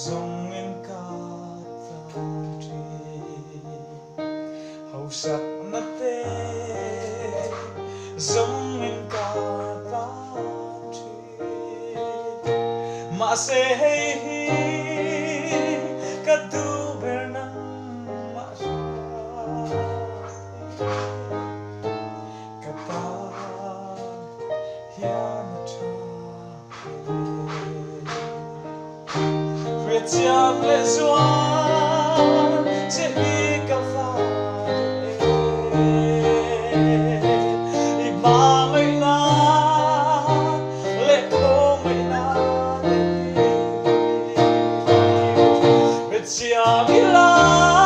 Dòng in ca ta tri hậu sắc nát tê dòng in ca ta tri mà sẽ hi cả tu bên nắng mà cả ta hiền Việt Nam lệ doan sẽ đi cả pha ba mấy na lệ khô mấy na Việt Nam đi la